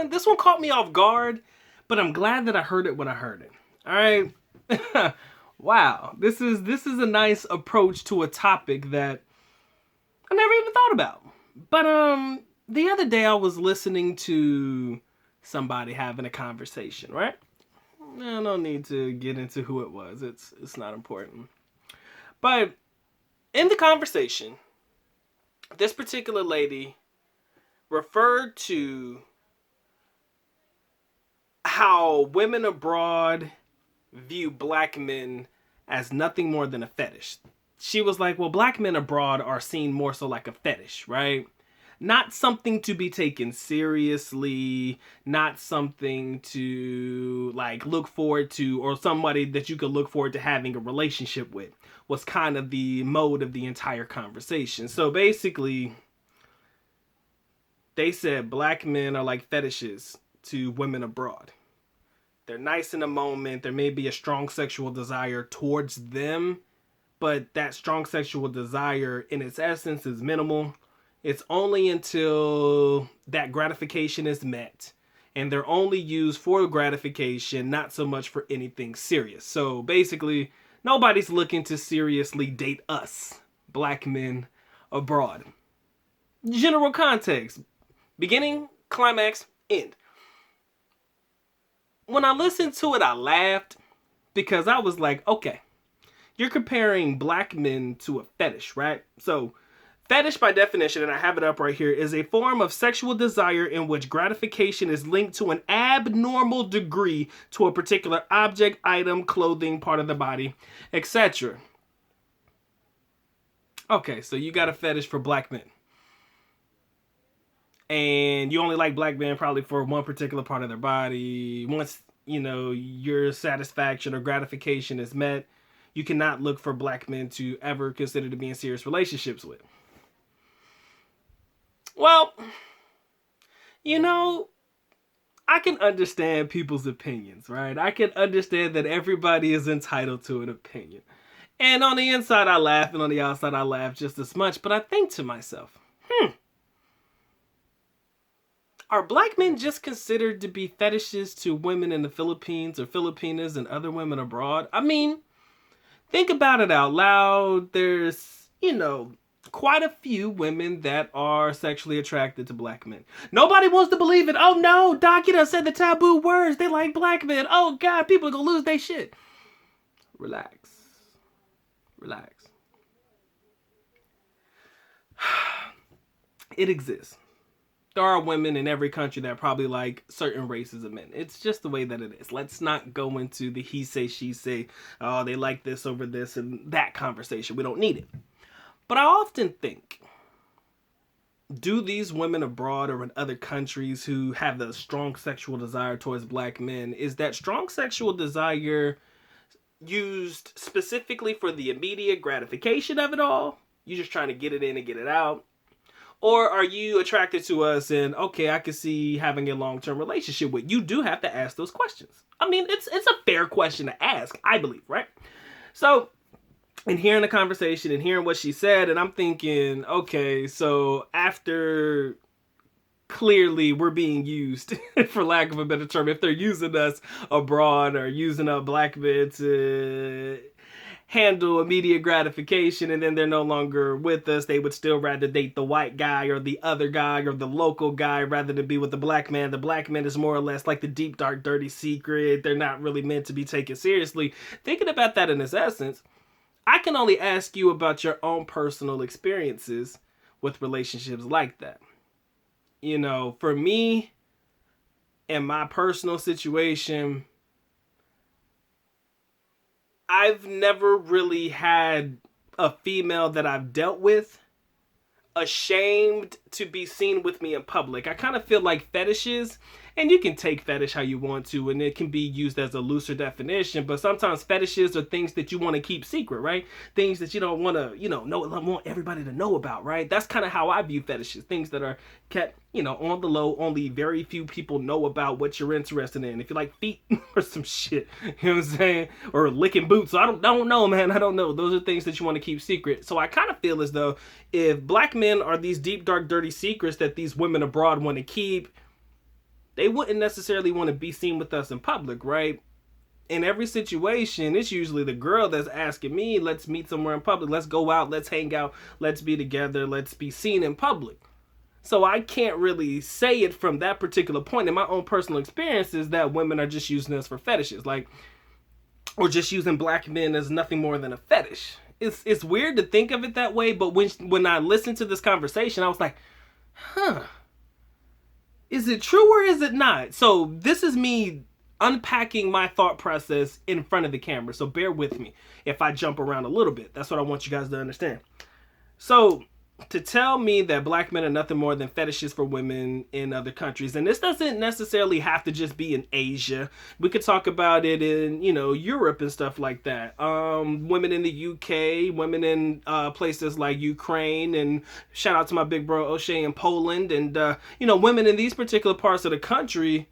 This one caught me off guard, but I'm glad that I heard it when I heard it. All right. Wow. This is a nice approach to a topic that I never even thought about. But the other day I was listening to somebody having a conversation, right? I don't need to get into who it was. It's not important. But in the conversation, this particular lady referred to how women abroad view black men as nothing more than a fetish. She was like, well, black men abroad are seen more so like a fetish, right? Not something to be taken seriously, not something to like look forward to, or somebody that you could look forward to having a relationship with, was kind of the mode of the entire conversation. So basically, they said black men are like fetishes to women abroad. They're nice in a moment. There may be a strong sexual desire towards them, but that strong sexual desire in its essence is minimal. It's only until that gratification is met, and they're only used for gratification, not so much for anything serious. So basically, nobody's looking to seriously date us, black men abroad. General context. Beginning, climax, end. When I listened to it, I laughed because I was like, okay, you're comparing black men to a fetish, right? So, fetish by definition, and I have it up right here, is a form of sexual desire in which gratification is linked to an abnormal degree to a particular object, item, clothing, part of the body, etc. Okay, so you got a fetish for black men. And you only like black men probably for one particular part of their body. Once, your satisfaction or gratification is met, you cannot look for black men to ever consider to be in serious relationships with. Well, I can understand people's opinions, right? I can understand that everybody is entitled to an opinion. And on the inside, I laugh, and on the outside, I laugh just as much. But I think to myself, are black men just considered to be fetishes to women in the Philippines or Filipinas and other women abroad? I mean, think about it out loud. There's, quite a few women that are sexually attracted to black men. Nobody wants to believe it. Oh no, Doc, you done said the taboo words. They like black men. Oh God, people are gonna lose their shit. Relax. It exists. There are women in every country that probably like certain races of men. It's just the way that it is. Let's not go into the he say, she say, oh, they like this over this and that conversation. We don't need it. But I often think, do these women abroad or in other countries who have the strong sexual desire towards black men, is that strong sexual desire used specifically for the immediate gratification of it all? You're just trying to get it in and get it out? Or are you attracted to us and, okay, I can see having a long-term relationship with? You do have to ask those questions. I mean, it's a fair question to ask, I believe, right? So, in hearing the conversation and hearing what she said, and I'm thinking, okay, so after clearly we're being used, for lack of a better term, if they're using us abroad or using a black men to handle immediate gratification, and then they're no longer with us, they would still rather date the white guy or the other guy or the local guy rather than be with the black man. The black man is more or less like the deep, dark, dirty secret. They're not really meant to be taken seriously. Thinking about that in this essence, I can only ask you about your own personal experiences with relationships like that. For me, in my personal situation, I've never really had a female that I've dealt with ashamed to be seen with me in public. I kind of feel like fetishes, and you can take fetish how you want to, and it can be used as a looser definition, but sometimes fetishes are things that you want to keep secret, right? Things that you don't want to, want everybody to know about, right? That's kind of how I view fetishes. Things that are kept, on the low, only very few people know about what you're interested in. If you like feet or some shit, you know what I'm saying? Or licking boots. I don't know, man. I don't know. Those are things that you want to keep secret. So I kind of feel as though if black men are these deep, dark, dirty secrets that these women abroad want to keep, they wouldn't necessarily want to be seen with us in public, right? In every situation, it's usually the girl that's asking me, let's meet somewhere in public, let's go out, let's hang out, let's be together, let's be seen in public. So I can't really say it from that particular point. In my own personal experiences, that women are just using us for fetishes, like, or just using black men as nothing more than a fetish. It's weird to think of it that way, but when I listened to this conversation, I was like, huh, is it true or is it not? So this is me unpacking my thought process in front of the camera. So bear with me if I jump around a little bit. That's what I want you guys to understand. So to tell me that black men are nothing more than fetishes for women in other countries, and this doesn't necessarily have to just be in Asia. We could talk about it in, Europe and stuff like that. Women in the UK, women in places like Ukraine, and shout out to my big bro O'Shea in Poland, and women in these particular parts of the country.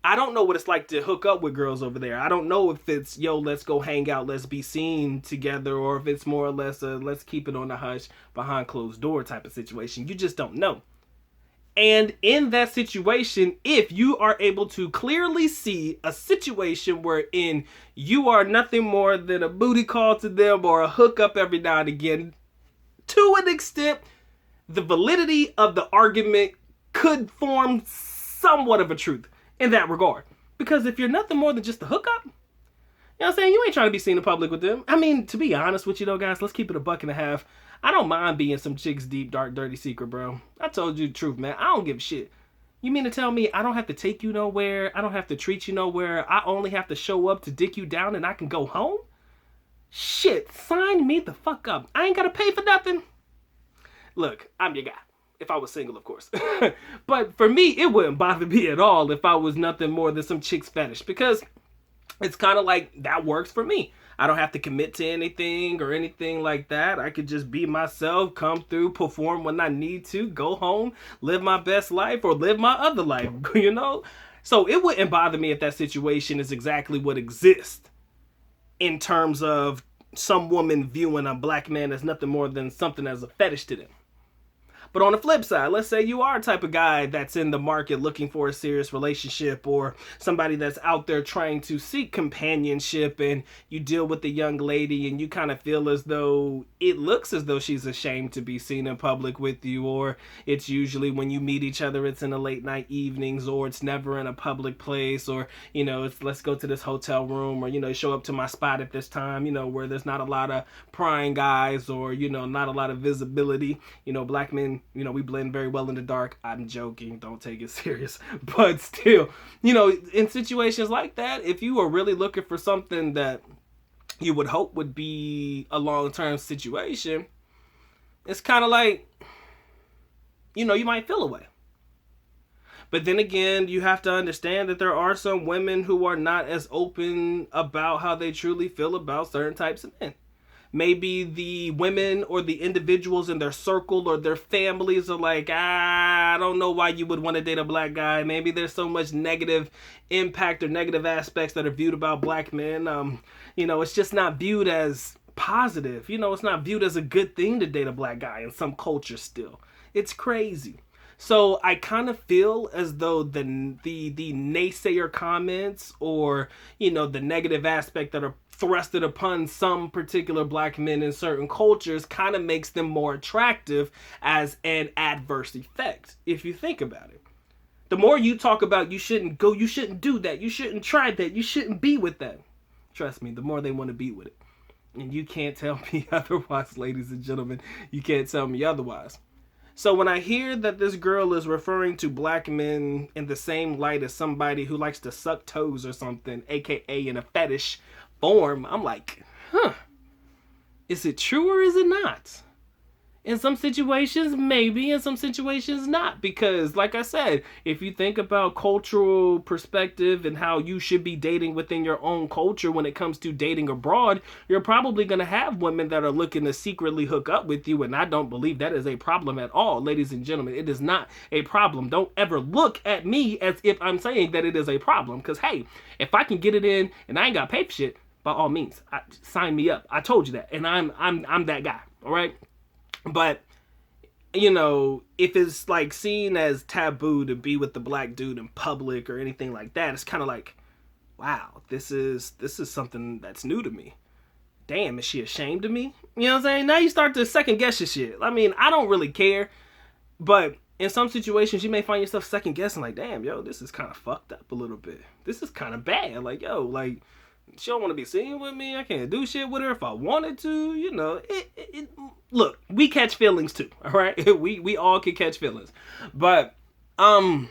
I don't know what it's like to hook up with girls over there. I don't know if it's, let's go hang out, let's be seen together, or if it's more or less a let's keep it on the hush behind closed door type of situation. You just don't know. And in that situation, if you are able to clearly see a situation wherein you are nothing more than a booty call to them or a hookup every now and again, to an extent, the validity of the argument could form somewhat of a truth in that regard. Because if you're nothing more than just a hookup, you know what I'm saying? You ain't trying to be seen in public with them. I mean, to be honest with you though, guys, let's keep it $1.50. I don't mind being some chick's deep, dark, dirty secret, bro. I told you the truth, man. I don't give a shit. You mean to tell me I don't have to take you nowhere? I don't have to treat you nowhere? I only have to show up to dick you down and I can go home? Shit, sign me the fuck up. I ain't gotta pay for nothing. Look, I'm your guy. If I was single, of course. But for me, it wouldn't bother me at all if I was nothing more than some chick's fetish. Because it's kind of like, that works for me. I don't have to commit to anything or anything like that. I could just be myself, come through, perform when I need to, go home, live my best life or live my other life, So it wouldn't bother me if that situation is exactly what exists in terms of some woman viewing a black man as nothing more than something as a fetish to them. But on the flip side, let's say you are a type of guy that's in the market looking for a serious relationship, or somebody that's out there trying to seek companionship, and you deal with the young lady and you kind of feel as though it looks as though she's ashamed to be seen in public with you, or it's usually when you meet each other, it's in the late night evenings, or it's never in a public place, or, it's let's go to this hotel room, or, show up to my spot at this time, where there's not a lot of prying guys, or, not a lot of visibility. Black men, we blend very well in the dark. I'm joking. Don't take it serious. But still, in situations like that, if you are really looking for something that you would hope would be a long-term situation, it's kind of like, you might feel away. But then again, you have to understand that there are some women who are not as open about how they truly feel about certain types of men. Maybe the women or the individuals in their circle or their families are like, I don't know why you would want to date a black guy. Maybe there's so much negative impact or negative aspects that are viewed about black men. It's just not viewed as positive. It's not viewed as a good thing to date a black guy in some cultures still. It's crazy. So I kind of feel as though the naysayer comments or, the negative aspect that are thrusted upon some particular black men in certain cultures kind of makes them more attractive as an adverse effect, if you think about it. The more you talk about you shouldn't go, you shouldn't do that, you shouldn't try that, you shouldn't be with that. Trust me, the more they want to be with it. And you can't tell me otherwise, ladies and gentlemen. You can't tell me otherwise. So when I hear that this girl is referring to black men in the same light as somebody who likes to suck toes or something, aka in a fetish form, I'm like, is it true or is it not? In some situations, maybe. In some situations, not. Because, like I said, if you think about cultural perspective and how you should be dating within your own culture when it comes to dating abroad, you're probably going to have women that are looking to secretly hook up with you, and I don't believe that is a problem at all, ladies and gentlemen. It is not a problem. Don't ever look at me as if I'm saying that it is a problem. Because, hey, if I can get it in and I ain't got to pay for shit, by all means, sign me up. I told you that, and I'm that guy, all right? But you know, if it's like seen as taboo to be with the black dude in public or anything like that, it's kind of like, wow, this is something that's new to me. Damn, is she ashamed of me? You know what I'm saying? Now you start to second guess your shit. I mean, I don't really care, but in some situations you may find yourself second guessing, like, damn, yo, this is kind of fucked up a little bit. This is kind of bad. Like, yo, like, she don't want to be seen with me. I can't do shit with her if I wanted to. You know, look, we catch feelings too. All right, we all can catch feelings, but on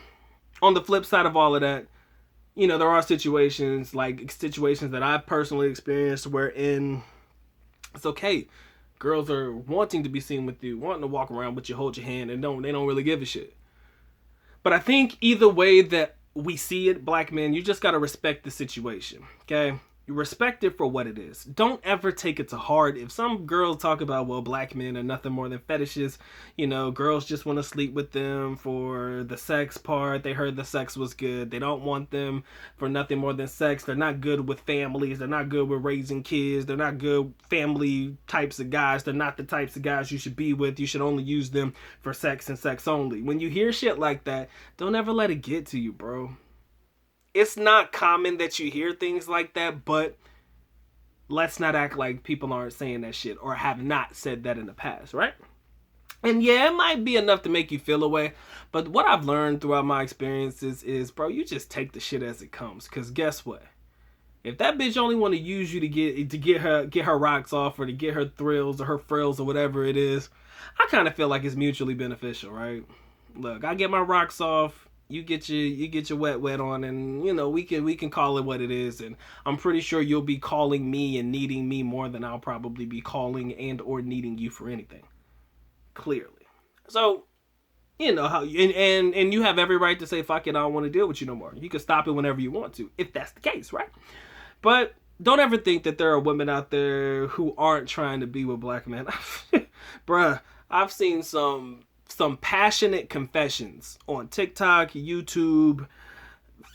the flip side of all of that, you know, there are situations that I've personally experienced wherein it's okay. Girls are wanting to be seen with you, wanting to walk around with you, hold your hand, and they don't really give a shit. But I think either way that we see it, black men, you just gotta respect the situation. Okay? You respect it for what it is. Don't ever take it to heart. If some girls talk about, well, black men are nothing more than fetishes, you know, girls just want to sleep with them for the sex part. They heard the sex was good. They don't want them for nothing more than sex. They're not good with families. They're not good with raising kids. They're not good family types of guys. They're not the types of guys you should be with. You should only use them for sex and sex only. When you hear shit like that, don't ever let it get to you, bro. It's not common that you hear things like that, but let's not act like people aren't saying that shit or have not said that in the past, right? And yeah, it might be enough to make you feel away, but what I've learned throughout my experiences is, bro, you just take the shit as it comes. Cause guess what? If that bitch only want to use you to get her rocks off or to get her thrills or her frills or whatever it is, I kind of feel like it's mutually beneficial, right? Look, I get my rocks off. You get your wet on, and you know we can call it what it is. And I'm pretty sure you'll be calling me and needing me more than I'll probably be calling and or needing you for anything. Clearly, so you know how and you have every right to say fuck it, I don't want to deal with you no more. You can stop it whenever you want to, if that's the case, right? But don't ever think that there are women out there who aren't trying to be with black men. Bruh, I've seen some passionate confessions on TikTok, YouTube,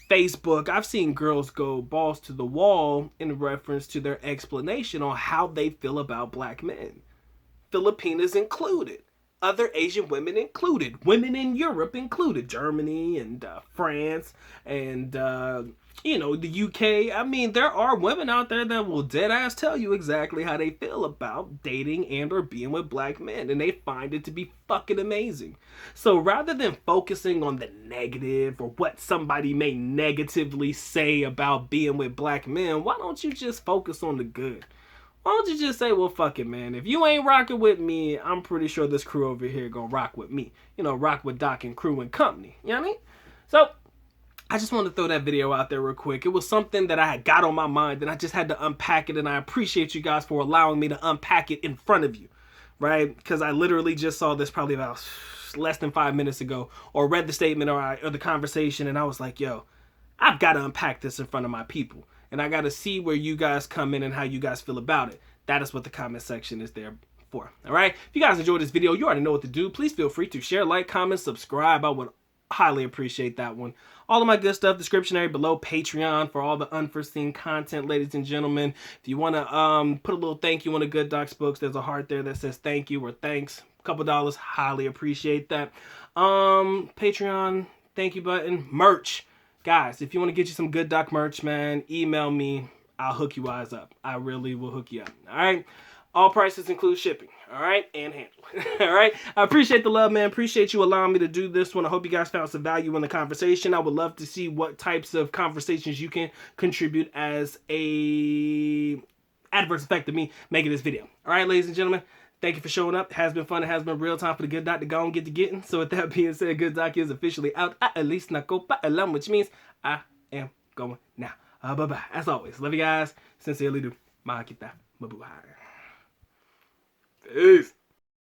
Facebook. I've seen girls go balls to the wall in reference to their explanation on how they feel about black men. Filipinas included. Other Asian women included. Women in Europe included. Germany and France and, you know, the UK. I mean, there are women out there that will dead ass tell you exactly how they feel about dating and or being with black men. And they find it to be fucking amazing. So rather than focusing on the negative or what somebody may negatively say about being with black men, why don't you just focus on the good? Why don't you just say, well, fuck it, man. If you ain't rocking with me, I'm pretty sure this crew over here gonna rock with me. You know, rock with Doc and crew and company. You know what I mean? So, I just wanted to throw that video out there real quick. It was something that I had got on my mind and I just had to unpack it, and I appreciate you guys for allowing me to unpack it in front of you, right? Because I literally just saw this probably about less than 5 minutes ago, or read the statement or the conversation, and I was like, yo, I've got to unpack this in front of my people. And I got to see where you guys come in and how you guys feel about it. That is what the comment section is there for. All right? If you guys enjoyed this video, you already know what to do. Please feel free to share, like, comment, subscribe. I would highly appreciate that one. All of my good stuff, description area below, Patreon for all the unforeseen content, ladies and gentlemen. If you want to put a little thank you on the Good Docs books, there's a heart there that says thank you or thanks. A couple dollars, highly appreciate that. Patreon, thank you button, merch. Guys, if you want to get you some Good Doc merch, man, email me. I'll hook you guys up. I really will hook you up. All right? All prices include shipping. All right? And handling. All right? I appreciate the love, man. Appreciate you allowing me to do this one. I hope you guys found some value in the conversation. I would love to see what types of conversations you can contribute as a adverse effect of me making this video. All right, ladies and gentlemen. Thank you for showing up. It has been fun. It has been real time for the Good Doc to go and get to getting. So with that being said, Good Doc is officially out. At least not go pa'alam, which means I am going now. Bye-bye. As always, love you guys. Sincerely do. Makita. Mabuhay. Peace.